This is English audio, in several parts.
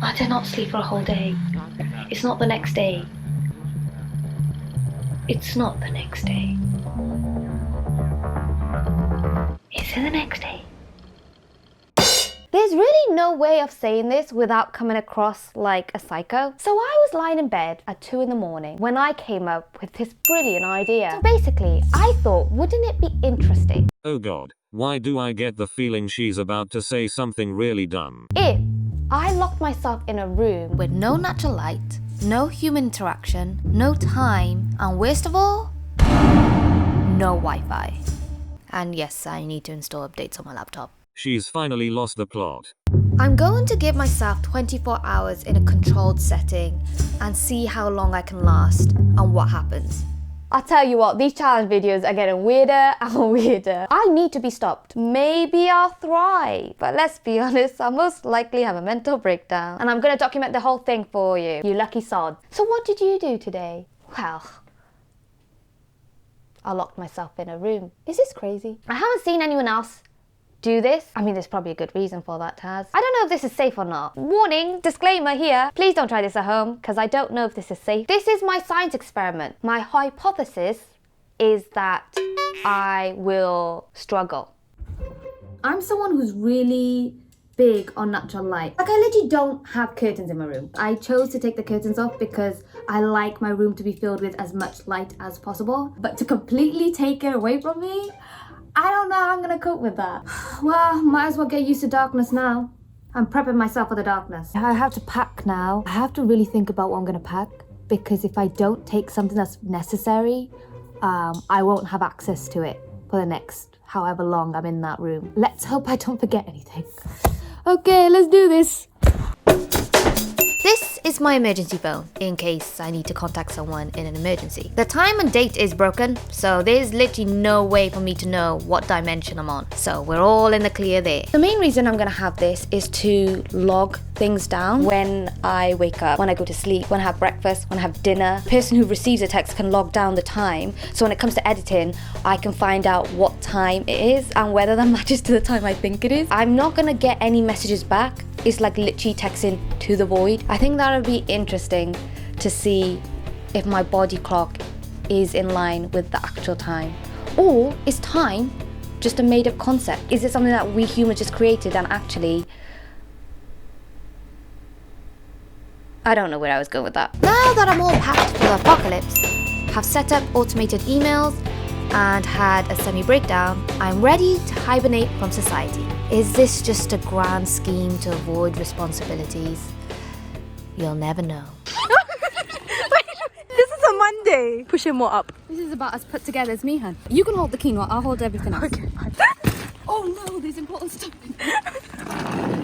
I did not sleep for a whole day. It's not the next day. It's not the next day. Is it the next day? There's really no way of saying this without coming across like a psycho. So I was lying in bed at 2 in the morning when I came up with this brilliant idea. So basically, I thought, wouldn't it be interesting? Oh god, why do I get the feeling she's about to say something really dumb? If I locked myself in a room with no natural light, no human interaction, no time, and worst of all, no Wi-Fi. And yes, I need to install updates on my laptop. She's finally lost the plot. I'm going to give myself 24 hours in a controlled setting and see how long I can last and what happens. I'll tell you what, these challenge videos are getting weirder and weirder. I need to be stopped. Maybe I'll thrive. But let's be honest, I'll most likely have a mental breakdown. And I'm going to document the whole thing for you, you lucky sod. So what did you do today? Well, I locked myself in a room. Is this crazy? I haven't seen anyone else do this. I mean, there's probably a good reason for that, Taz. I don't know if this is safe or not. Warning, disclaimer here. Please don't try this at home, because I don't know if this is safe. This is my science experiment. My hypothesis is that I will struggle. I'm someone who's really big on natural light. Like, I literally don't have curtains in my room. I chose to take the curtains off because I like my room to be filled with as much light as possible. But to completely take it away from me, I don't know how I'm gonna cope with that. Well, might as well get used to darkness now. I'm prepping myself for the darkness. I have to pack now. I have to really think about what I'm gonna pack, because if I don't take something that's necessary, I won't have access to it for the next however long I'm in that room. Let's hope I don't forget anything. Okay, let's do this. This is my emergency phone, in case I need to contact someone in an emergency. The time and date is broken, so there's literally no way for me to know what dimension I'm on. So we're all in the clear there. The main reason I'm gonna have this is to log things down when I wake up, when I go to sleep, when I have breakfast, when I have dinner. The person who receives a text can log down the time, so when it comes to editing, I can find out what time it is and whether that matches to the time I think it is. I'm not gonna get any messages back. It's like literally texting to the void. I think that would be interesting to see if my body clock is in line with the actual time. Or is time just a made up concept? Is it something that we humans just created and actually... I don't know where I was going with that. Now that I'm all packed for the apocalypse, have set up automated emails, and had a semi-breakdown, I'm ready to hibernate from society. Is this just a grand scheme to avoid responsibilities? You'll never know. This is a Monday. Push it more up. This is about as put together as me, hun. You can hold the quinoa, I'll hold everything else. Okay, fine. Oh no, there's important stuff.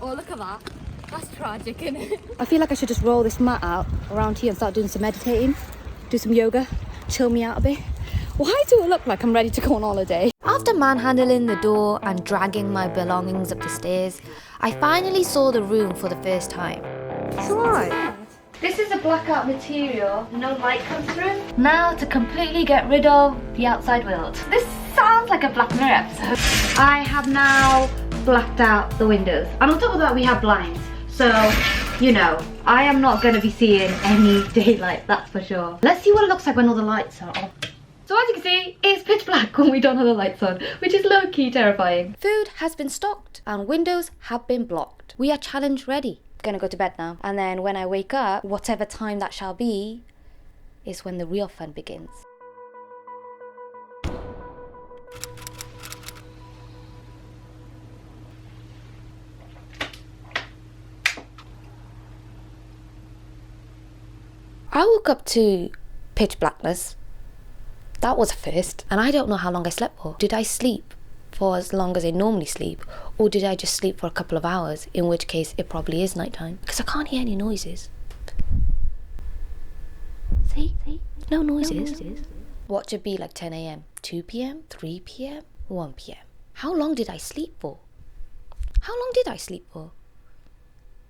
Oh, look at that. That's tragic, isn't it? I feel like I should just roll this mat out around here and start doing some meditating, do some yoga, chill me out a bit. Why do it look like I'm ready to go on holiday? After manhandling the door and dragging my belongings up the stairs, I finally saw the room for the first time. It's alright. This is a blackout material, no light comes through. Now to completely get rid of the outside world. This sounds like a Black Mirror episode. I have now blacked out the windows. And on top of that we have blinds. So, you know, I am not going to be seeing any daylight, that's for sure. Let's see what it looks like when all the lights are off. So as you can see, it's pitch black when we don't have the lights on, which is low-key terrifying. Food has been stocked and windows have been blocked. We are challenge ready. Gonna go to bed now. And then when I wake up, whatever time that shall be, is when the real fun begins. I woke up to pitch blackness. That was a first, and I don't know how long I slept for. Did I sleep for as long as I normally sleep, or did I just sleep for a couple of hours, in which case it probably is nighttime, because I can't hear any noises. See? No noises. What should be like 10 a.m? 2 p.m? 3 p.m? 1 p.m? How long did I sleep for?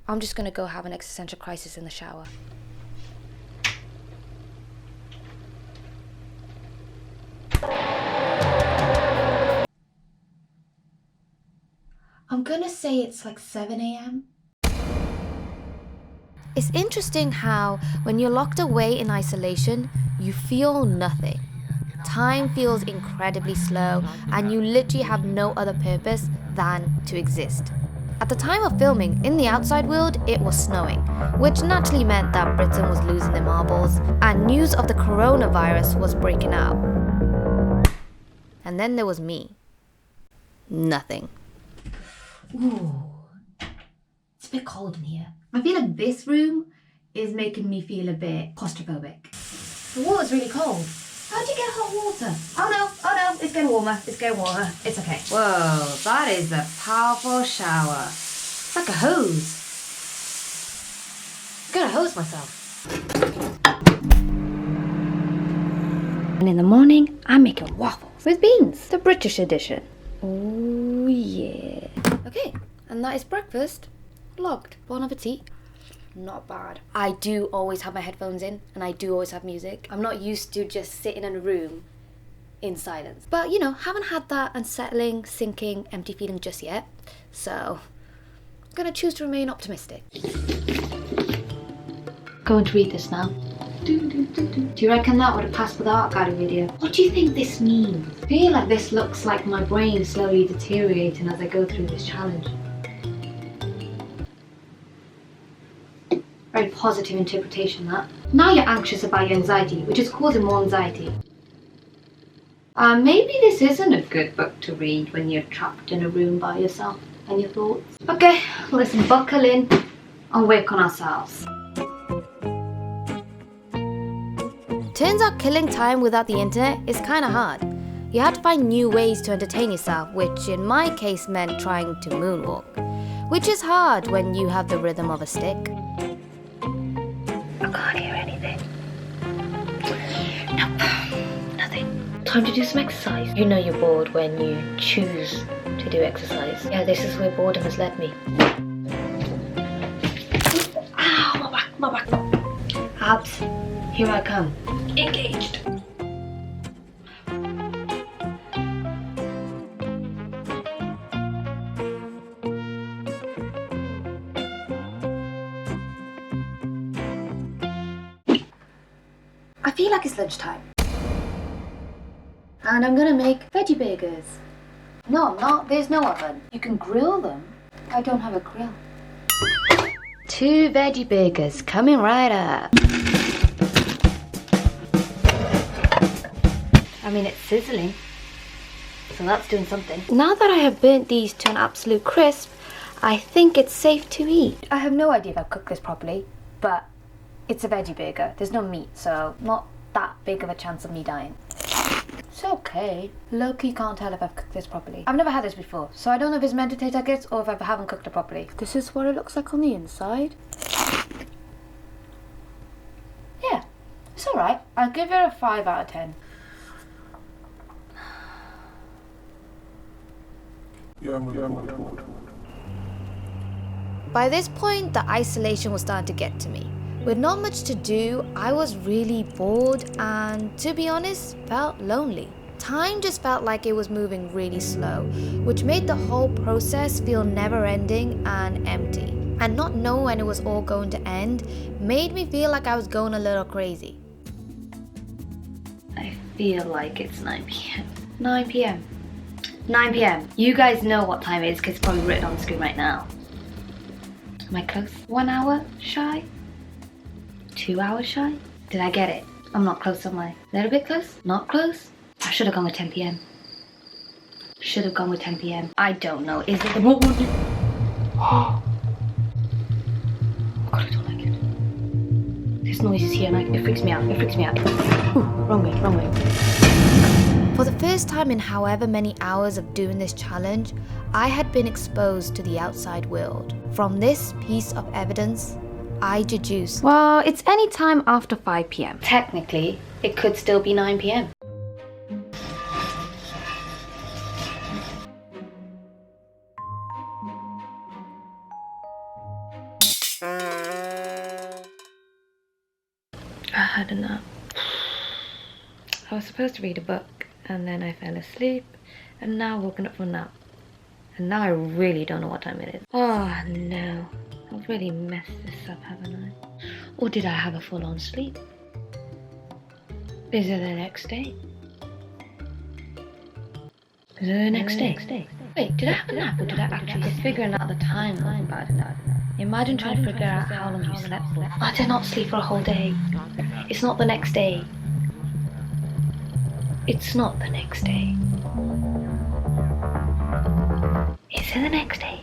I'm just gonna go have an existential crisis in the shower. I'm gonna say it's like 7 a.m. It's interesting how, when you're locked away in isolation, you feel nothing. Time feels incredibly slow, and you literally have no other purpose than to exist. At the time of filming, in the outside world, it was snowing, which naturally meant that Britain was losing their marbles, and news of the coronavirus was breaking out. And then there was me. Nothing. Ooh, it's a bit cold in here. I feel like this room is making me feel a bit claustrophobic. The water's really cold. How do you get hot water? Oh no, it's getting warmer, it's okay. Whoa, that is a powerful shower. It's like a hose. I'm gonna hose myself. And in the morning, I'm making waffles with beans, the British edition. Oh yeah. Okay, and that is breakfast. Logged. Bon appetit. Not bad. I do always have my headphones in, and I do always have music. I'm not used to just sitting in a room in silence. But you know, haven't had that unsettling, sinking, empty feeling just yet. So, I'm gonna choose to remain optimistic. Going to read this now. Do you reckon that would have passed without a guided video? What do you think this means? I feel like this looks like my brain slowly deteriorating as I go through this challenge. Very positive interpretation, that. Now you're anxious about your anxiety, which is causing more anxiety. Maybe this isn't a good book to read when you're trapped in a room by yourself and your thoughts. Okay, listen, buckle in and work on ourselves. Turns out killing time without the internet is kinda hard. You have to find new ways to entertain yourself, which in my case meant trying to moonwalk. Which is hard when you have the rhythm of a stick. I can't hear anything. Nope, nothing. Time to do some exercise. You know you're bored when you choose to do exercise. Yeah, this is where boredom has led me. Ow, my back. Abs, here I come. Engaged. I feel like it's lunchtime. And I'm gonna make veggie burgers. No, I'm not. There's no oven. You can grill them. I don't have a grill. 2 veggie burgers coming right up. I mean, it's sizzling, so that's doing something. Now that I have burnt these to an absolute crisp, I think it's safe to eat. I have no idea if I've cooked this properly, but it's a veggie burger. There's no meat, so not that big of a chance of me dying. It's okay. Low-key can't tell if I've cooked this properly. I've never had this before, so I don't know if it's meant to taste like this or if I haven't cooked it properly. This is what it looks like on the inside. Yeah, it's alright. I'll give it a 5 out of 10. By this point, the isolation was starting to get to me. With not much to do, I was really bored and, to be honest, felt lonely. Time just felt like it was moving really slow, which made the whole process feel never-ending and empty. And not knowing when it was all going to end made me feel like I was going a little crazy. I feel like it's 9 p.m. 9 p.m. 9 p.m. You guys know what time it is because it's probably written on the screen right now. Am I close? 1 hour shy? 2 hours shy? Did I get it? I'm not close, am I? A little bit close? Not close? I should have gone with 10 p.m. Should have gone with 10 p.m. I don't know. Is it the morning? Oh God, I don't like it. This noise is here and it freaks me out. It freaks me out. Ooh, wrong way, wrong way. For the first time in however many hours of doing this challenge, I had been exposed to the outside world. From this piece of evidence, I deduced. Well, it's any time after 5 p.m. Technically, it could still be 9 p.m. I had a nap. I was supposed to read a book and then I fell asleep and now woken up from a nap. And now I really don't know what time it is. Oh no. I I've really messed this up, haven't I? Or did I have a full-on sleep? Is it the next day? Is it the next day? Wait, did I have a nap or did I actually just figuring out the time was bad enough? Imagine trying to figure out how long you slept for. I did not sleep for a whole day. It's not the next day. It's not the next day. Is it the next day?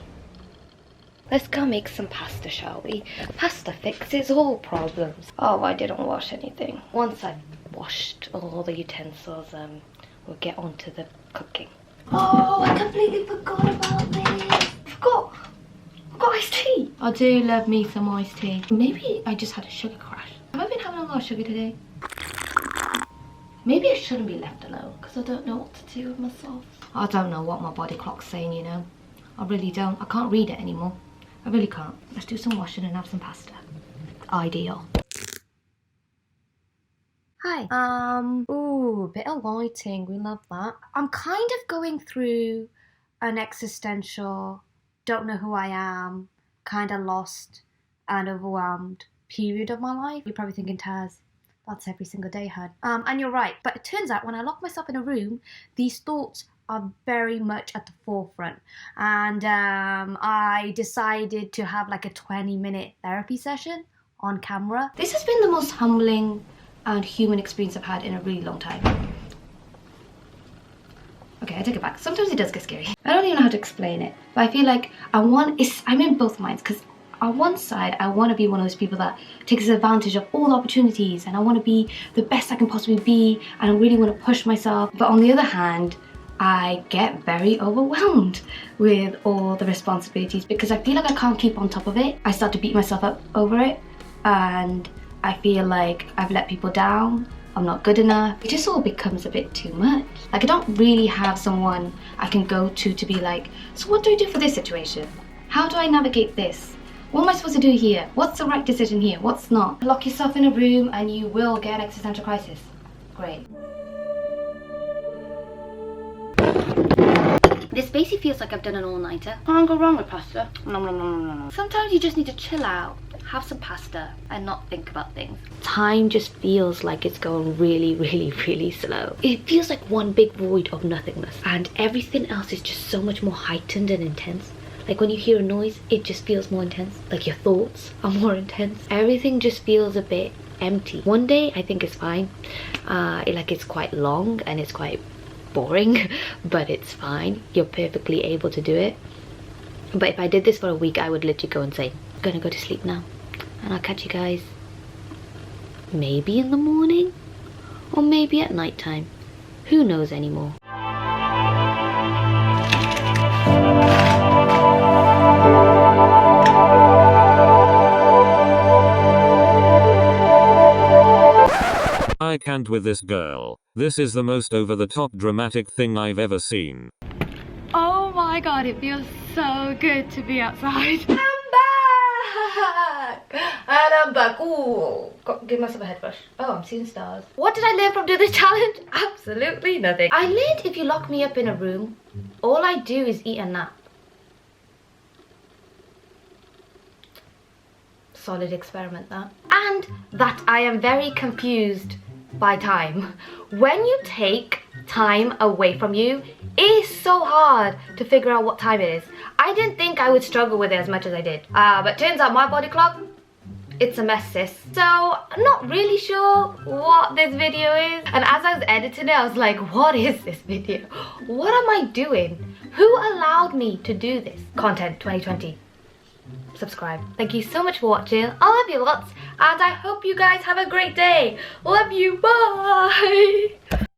Let's go make some pasta, shall we? Pasta fixes all problems. Oh, I didn't wash anything. Once I've washed all the utensils, we'll get on to the cooking. Oh, I completely forgot about this. Forgot iced tea. I do love me some iced tea. Maybe I just had a sugar crash. Have I been having a lot of sugar today? Maybe I shouldn't be left alone because I don't know what to do with myself. I don't know what my body clock's saying, you know. I really don't. I can't read it anymore. I really can't. Let's do some washing and have some pasta. Ideal. Hi. Ooh, bit of lighting. We love that. I'm kind of going through an existential, don't know who I am, kind of lost and overwhelmed period of my life. You're probably thinking, Taz, that's every single day, hun. And you're right. But it turns out when I lock myself in a room, these thoughts are very much at the forefront. And I decided to have like a 20-minute therapy session on camera. This has been the most humbling and human experience I've had in a really long time. Okay, I take it back. Sometimes it does get scary. I don't even know how to explain it, but I feel like I'm in both minds, because on one side, I want to be one of those people that takes advantage of all the opportunities, and I want to be the best I can possibly be, and I really want to push myself. But on the other hand, I get very overwhelmed with all the responsibilities because I feel like I can't keep on top of it. I start to beat myself up over it, and I feel like I've let people down. I'm not good enough. It just all becomes a bit too much. Like, I don't really have someone I can go to be like, so what do I do for this situation? How do I navigate this? What am I supposed to do here? What's the right decision here? What's not? Lock yourself in a room and you will get an existential crisis. Great. This basically feels like I've done an all-nighter. Can't go wrong with pasta. Nom, nom, nom, nom, nom. Sometimes you just need to chill out, have some pasta, and not think about things. Time just feels like it's going really, really, really slow. It feels like one big void of nothingness, and everything else is just so much more heightened and intense. Like when you hear a noise, it just feels more intense. Like your thoughts are more intense. Everything just feels a bit empty. One day I think it's fine. It's quite long and it's quite boring, but it's fine. You're perfectly able to do it. But if I did this for a week, I would literally go insane. I'm gonna go to sleep now, and I'll catch you guys maybe in the morning or maybe at night time. Who knows anymore? I can't with this girl. This is the most over-the-top dramatic thing I've ever seen. Oh my god, it feels so good to be outside. I'm back! And I'm back. Ooh, give myself a head brush. Oh, I'm seeing stars. What did I learn from doing this challenge? Absolutely nothing. I learned if you lock me up in a room, all I do is eat and nap. Solid experiment, that. And that I am very confused by time. When you take time away from you, it is so hard to figure out what time it is. I didn't think I would struggle with it as much as I did. But turns out my body clock, it's a mess, sis. So I'm not really sure what this video is. And as I was editing it, I was like, what is this video? What am I doing? Who allowed me to do this? Content 2020. Subscribe. Thank you so much for watching. I love you lots, and I hope you guys have a great day. Love you. Bye.